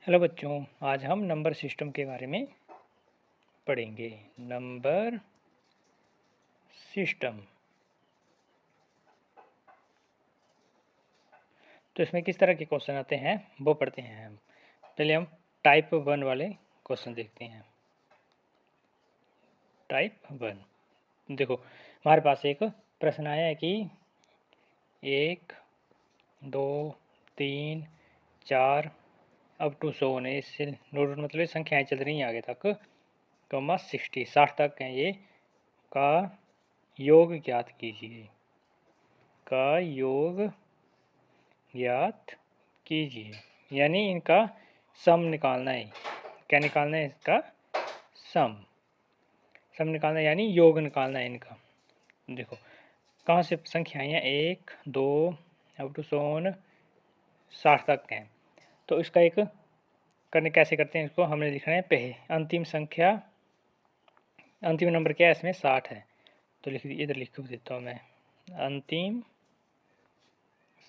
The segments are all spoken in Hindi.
हेलो बच्चों, आज हम नंबर सिस्टम के बारे में पढ़ेंगे। Number system. तो इसमें किस तरह के क्वेश्चन आते हैं वो पढ़ते हैं हम। पहले हम टाइप 1 वाले क्वेश्चन देखते हैं। टाइप 1 देखो, हमारे पास एक प्रश्न आया है कि 1 2 3 4 अप टू 100 है। इससे नोट मतलब संख्याएं चल रही हैं आगे तक, कॉमा 60 तक हैं ये। का योग ज्ञात कीजिए। का योग ज्ञात कीजिए, यानी इनका सम निकालना है। क्या निकालना है? इसका सम। सम निकालना है यानी योग निकालना है इनका। देखो कहाँ से संख्याएं हैं, 1 2 अप टू 60 तक हैं। तो इसका एक करने कैसे करते हैं, इसको हमने लिखना है पहले अंतिम संख्या। अंतिम नंबर क्या है इसमें? 60 है। तो लिख इधर लिख देता हूँ मैं, अंतिम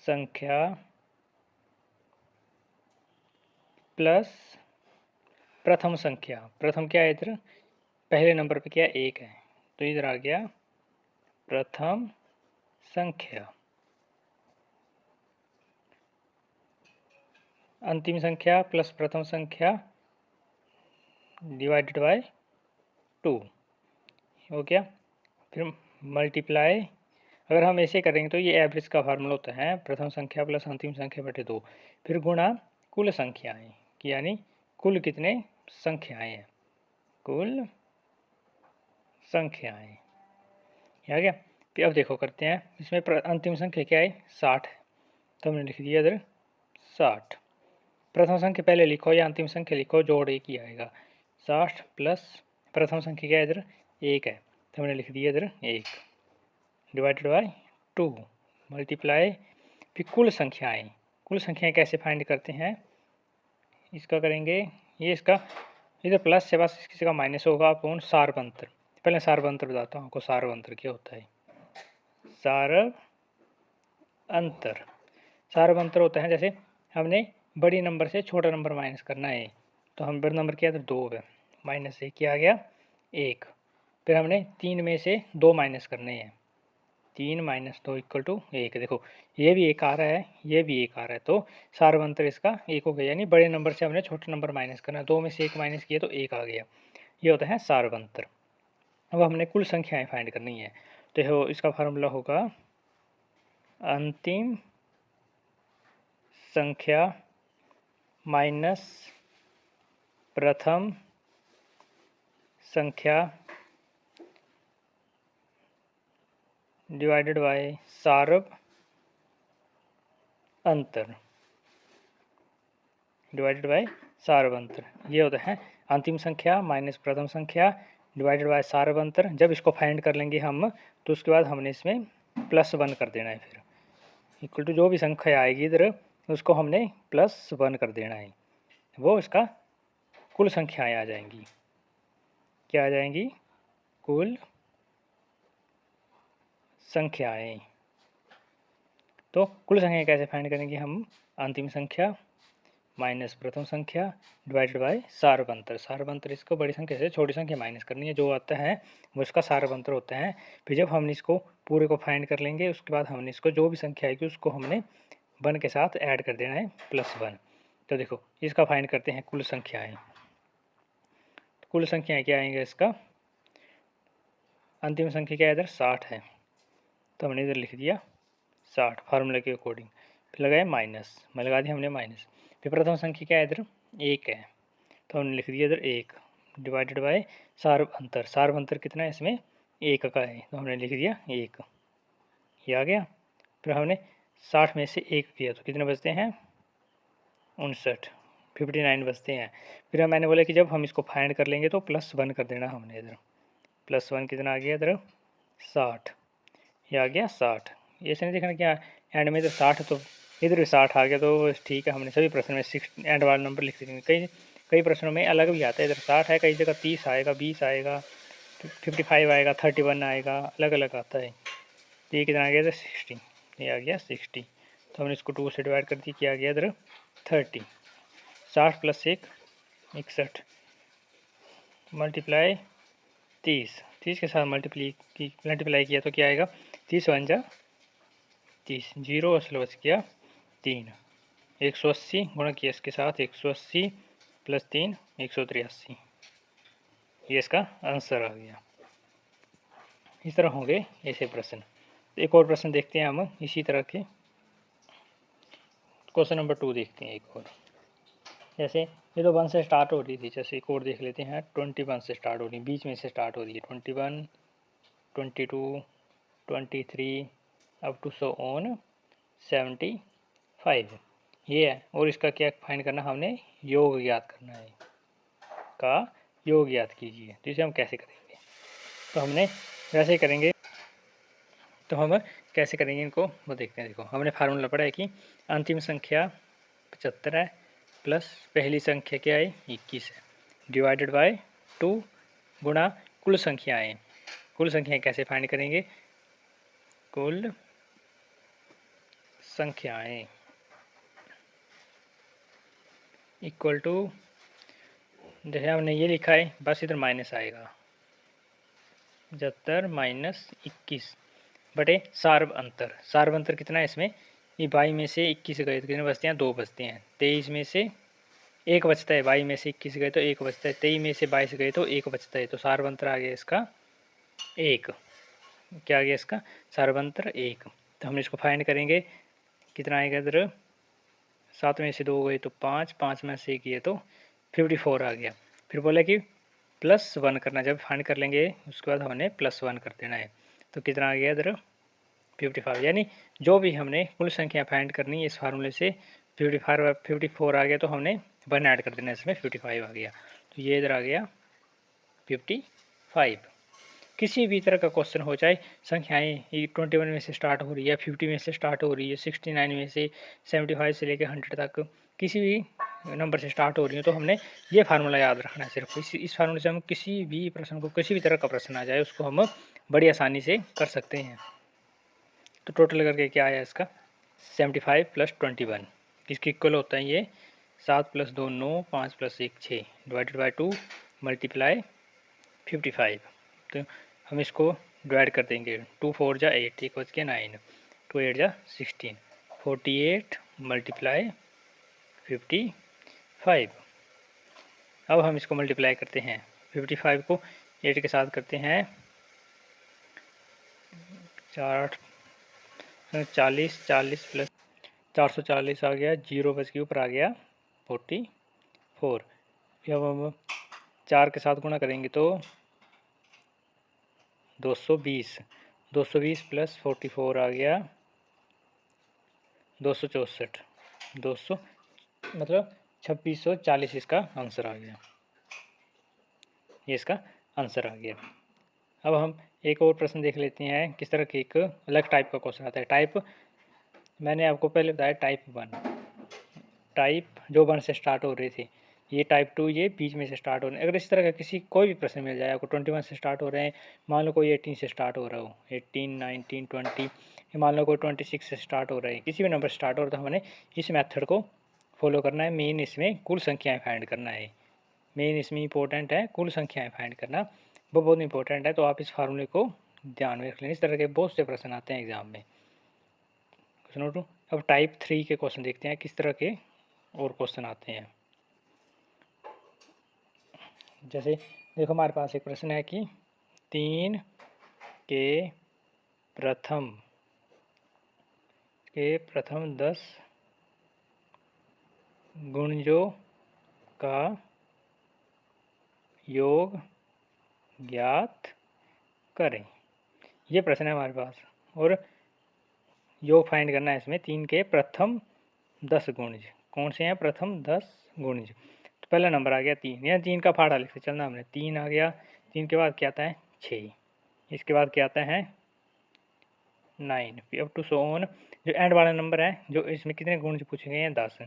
संख्या प्लस प्रथम संख्या। प्रथम क्या है इधर? पहले नंबर पे क्या? 1 है, तो इधर आ गया प्रथम संख्या। अंतिम संख्या प्लस प्रथम संख्या डिवाइडेड बाय 2 हो गया। फिर मल्टीप्लाई, अगर हम ऐसे करेंगे तो ये एवरेज का फार्मूला होता है, प्रथम संख्या प्लस अंतिम संख्या बटे 2। फिर गुणा कुल संख्याएं, कि यानी कुल कितने संख्याएं हैं, कुल संख्याएं। आ गया। फिर अब देखो करते हैं, इसमें अंतिम संख्या क्या है? 60 है, तो हमने लिख दिया इधर 60। प्रथम संख्या पहले लिखो या अंतिम संख्या लिखो, जोड़ एक ही आएगा। 60 प्लस प्रथम संख्या क्या है इधर? 1 है, तो हमने लिख दिया इधर 1 डिवाइडेड बाय 2 मल्टीप्लाई। फिर कुल संख्याएं। कुल संख्याएं कैसे फाइंड करते हैं? इसका करेंगे, ये इसका इधर प्लस से बस किसी का माइनस होगा अपॉन सारवंतर। पहले सारवंतर बताता हूँ आपको, सारवंतर क्या होता है। सार अंतर, सार अंतर होता है जैसे हमने बड़ी नंबर से छोटा नंबर माइनस करना है, तो हम बड़ा नंबर किया तो 2 है, माइनस से क्या आ गया 1। फिर हमने 3 में से 2 माइनस करने हैं, 3 माइनस 2 इक्वल टू 1। देखो ये भी 1 आ रहा है, ये भी 1 आ रहा है, तो सार्वंतर इसका 1 हो गया, यानी बड़े नंबर से हमने छोटे नंबर माइनस करना है। 2 में से 1 माइनस किया तो 1 आ गया, ये होता है सार्वंतर। अब हमने कुल संख्याएं फाइंड करनी है, तो इसका फार्मूला होगा अंतिम संख्या माइनस प्रथम संख्या डिवाइडेड बाय सार्व अंतर, डिवाइडेड बाय सार्व अंतर। ये होता है अंतिम संख्या माइनस प्रथम संख्या डिवाइडेड बाय सार्व अंतर। जब इसको फाइंड कर लेंगे हम, तो उसके बाद हमने इसमें +1 कर देना है। फिर इक्वल टू जो भी संख्या आएगी इधर, उसको हमने +1 कर देना है, वो इसका कुल संख्याएं आ जाएंगी। क्या आ जाएंगी? कुल संख्याएं। तो कुल संख्या कैसे फाइंड करेंगे हम? अंतिम संख्या माइनस प्रथम संख्या डिवाइडेड बाय सार्वंतर। सार्वंतर इसको बड़ी संख्या से छोटी संख्या माइनस करनी है, जो आता है वो इसका सार्वंतर होता है। फिर जब हमने इसको पूरे को फाइंड कर लेंगे, उसके बाद हमने इसको जो भी संख्या आएगी उसको हमने 1 के साथ ऐड कर देना है, +1। तो देखो इसका फाइंड करते हैं कुल संख्याएं। तो कुल संख्याएं क्या आएंगे इसका? अंतिम संख्या क्या है इधर? 60 है, तो हमने इधर लिख दिया 60 फार्मूला के अकॉर्डिंग। फिर लगाए माइनस, मैं लगा दिया हमने माइनस। फिर प्रथम संख्या क्या है इधर? 1 है, तो हमने लिख दिया इधर 1 डिवाइडेड बाय सार्व अंतर। सार्व अंतर कितना है इसमें? 1 का है, तो हमने लिख दिया 1, ये आ गया। फिर हमने 60 में से 1 किया तो कितने बचते हैं? 59, 59 बचते हैं। फिर मैंने बोला कि जब हम इसको फाइंड कर लेंगे तो +1 कर देना हमने इधर। +1 कितना आ गया इधर? 60, ये आ गया 60। ऐसे नहीं देखना क्या एंड में इधर 60 है तो इधर भी 60 आ गया, तो ठीक है। हमने सभी प्रश्न में 6 एंड वाला नंबर लिख देंगे। कई कई प्रश्नों में अलग भी आता है, इधर 60 है, कई जगह 30 आएगा, 20 आएगा, 55 आएगा, 31 आएगा, अलग अलग आता है। तो ये कितना आ गया इधर? 60, ये आ गया 60। तो हमने इसको 2 से डिवाइड कर दिया, क्या आ गया इधर? 30। 60 + 1 61 मल्टीप्लाई 30 के साथ मल्टीप्लाई किया तो क्या आएगा 30 × 1 = 30 0 असल बच गया 3 180 गुणा किया इसके साथ 180 + 3 183 ये इसका आंसर आ गया। इस तरह होंगे ऐसे प्रश्न। एक और प्रश्न देखते हैं हम इसी तरह के। क्वेश्चन नंबर 2 देखते हैं एक और। जैसे ये तो 1 से स्टार्ट हो रही थी, जैसे एक और देख लेते हैं 21 से स्टार्ट हो रही है, बीच में से स्टार्ट हो रही है 21 22 23 अप टू सो ऑन 75 ये है। और इसका क्या फाइंड करना, हमने योग ज्ञात करना है, का योग ज्ञात कीजिए। तो इसे हम कैसे करेंगे, तो हमने वैसे करेंगे। तो हम कैसे करेंगे इनको वो देखते हैं। देखो हमने फार्मूला पढ़ा है कि अंतिम संख्या 75 है प्लस पहली संख्या क्या है 21 है डिवाइडेड बाय 2 गुणा कुल संख्याएं। कुल संख्याएं कैसे फाइंड करेंगे, कुल संख्याएं इक्वल टू, जैसे हमने ये लिखा है बस इधर माइनस आएगा 75 - 21 बटे सार्व अंतर कितना है इसमें, ये 22 में से 21 गए तो कितने बचते हैं 2 बचते हैं, 23 में से 1 बचता है, 22 में से 21 गए तो 1 बचता है, 23 में से 22 गए तो 1 बचता है। तो सार्व अंतर आ गया इसका 1। क्या आ गया इसका सार्व अंतर 1। तो हम इसको फाइंड करेंगे कितना आएगा इधर, 7 में से 2 गए तो 5, 5 में से 1 ये तो 54 आ गया। फिर बोला कि +1 करना, जब फाइंड कर लेंगे उसके बाद हमने +1 कर देना है। तो कितना आ गया इधर 55, यानी जो भी हमने कुल संख्या फाइंड करनी है इस फार्मूले से 54 आ गया तो हमने 1 ऐड कर देना, इसमें 55 आ गया। तो ये इधर आ गया 55। किसी भी तरह का क्वेश्चन हो, चाहे संख्याएं 21 में से स्टार्ट हो रही है, 50 में से स्टार्ट हो रही है, 69 में से, 75 से लेकर 100 तक किसी भी नंबर से स्टार्ट हो रही है, तो हमने ये फार्मूला याद रखना है सिर्फ। इस फार्मूले से हम किसी भी प्रश्न को, किसी भी तरह का प्रश्न आ जाए उसको हम बड़ी आसानी से कर सकते हैं। तो टोटल करके क्या आया इसका 75 + 21 किसके इक्वल होता है, ये 7 + 2 9 5 + 1 6 डिवाइडेड बाई 2 मल्टीप्लाई 55। तो हम इसको डिवाइड कर देंगे, 2 4 = 8 एक बच गया 9 2 8 = 16 48 मल्टीप्लाई 55। अब हम इसको मल्टीप्लाई करते हैं, 55 को 8 के साथ करते हैं 4 40 40 + 440 आ गया, 0 बच के ऊपर आ गया 44। फिर अब हम 4 के साथ गुणा करेंगे तो 220 + 44 आ गया 264 200 मतलब 2640 इसका आंसर आ गया। ये इसका आंसर आ गया। अब हम एक और प्रश्न देख लेते हैं किस तरह के एक अलग टाइप का क्वेश्चन आता है। टाइप मैंने आपको पहले बताया टाइप 1, टाइप जो 1 से स्टार्ट हो रहे थे, ये टाइप 2 ये बीच में से स्टार्ट हो रहे हैं। अगर इस तरह का किसी कोई भी प्रश्न मिल जाए आपको 21 से स्टार्ट हो रहे हैं, मान लो कोई 18 से स्टार्ट हो रहा हो, 18 19 20, मान लो कोई 26 से स्टार्ट हो रहा है, किसी भी नंबर से स्टार्ट हो रहा है, तो हमने इस मेथड को फॉलो करना है। मेन इसमें कुल संख्याएँ फाइंड करना है, मेन इसमें इंपॉर्टेंट है कुल संख्याएँ फाइंड करना, वो बहुत इंपॉर्टेंट है। तो आप इस फार्मूले को ध्यान में रख लें, इस तरह के बहुत से प्रश्न आते हैं एग्जाम में। Question number 2। अब टाइप 3 के क्वेश्चन देखते हैं किस तरह के और क्वेश्चन आते हैं। जैसे देखो हमारे पास एक प्रश्न है कि 3 के प्रथम 10 गुणजों का योग ज्ञात करें। ये प्रश्न है हमारे पास और योग फाइंड करना है इसमें। 3 के प्रथम 10 गुणज कौन से हैं, प्रथम 10 गुणज। तो पहला नंबर आ गया 3, या 3 का फाड़ा लिखते चलना हमने। 3 आ गया, 3 के बाद क्या आता है 6, इसके बाद क्या आता है 9, फिर अप टू सो ऑन। जो एंड वाला नंबर है, जो इसमें कितने गुण से पूछे गए हैं 10,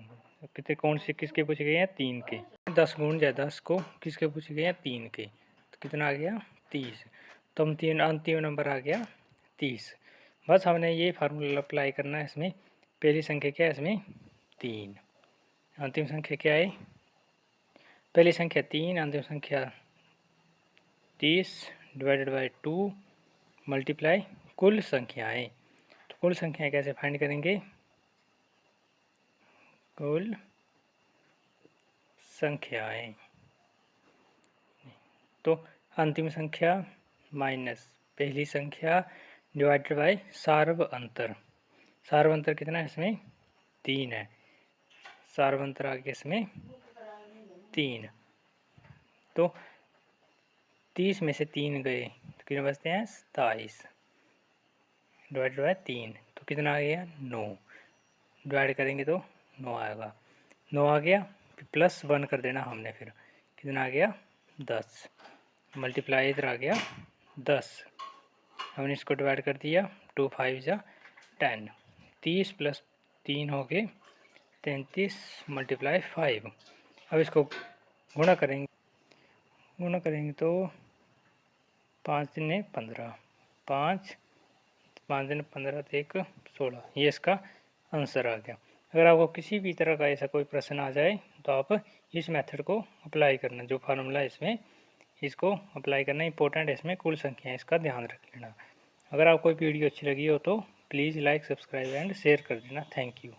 कितने कौन से किसके पूछे गए हैं 3 के। 10 गुण या 10 को किसके पूछे गए हैं 3 के, तो कितना आ गया 30। तो हम अंतिम नंबर आ गया 30। बस हमने ये फार्मूला अप्लाई करना है इसमें। पहली संख्या क्या है इसमें 3, अंतिम संख्या क्या है पहली संख्या 3, अंतिम संख्या 30 डिवाइडेड बाई 2 मल्टीप्लाई कुल संख्याएं। तो कुल संख्याएं कैसे फाइंड करेंगे? कुल संख्याएं, तो अंतिम संख्या माइनस पहली संख्या डिवाइडेड बाई सार्व अंतर। सार्व अंतर कितना है इसमें? 3 है। सार्व अंतर आ गया इसमें 3। तो 30 में से 3 गए तो कितने बचते हैं? 27 डिवाइडेड बाई 3, तो कितना आ गया? 9। डिवाइड करेंगे तो 9 आएगा। 9 आ गया, फिर प्लस 1 कर देना हमने, फिर कितना आ गया? 10। मल्टीप्लाई इधर आ गया 10। हमने इसको डिवाइड कर दिया, 2 5 जा 10। 30 प्लस 3 हो गए 33 मल्टीप्लाई 5। अब इसको गुणा करेंगे तो 5 दिन 15, 5 दिन 15 तो 1 16, ये इसका आंसर आ गया। अगर आपको किसी भी तरह का ऐसा कोई प्रश्न आ जाए तो आप इस मेथड को अप्लाई करना, जो फार्मूला इसमें इसको अप्लाई करना इंपॉर्टेंट है। इसमें कुल संख्या है, इसका ध्यान रख लेना। अगर आपको वीडियो अच्छी लगी हो तो please like, subscribe and share कर देना। Thank you.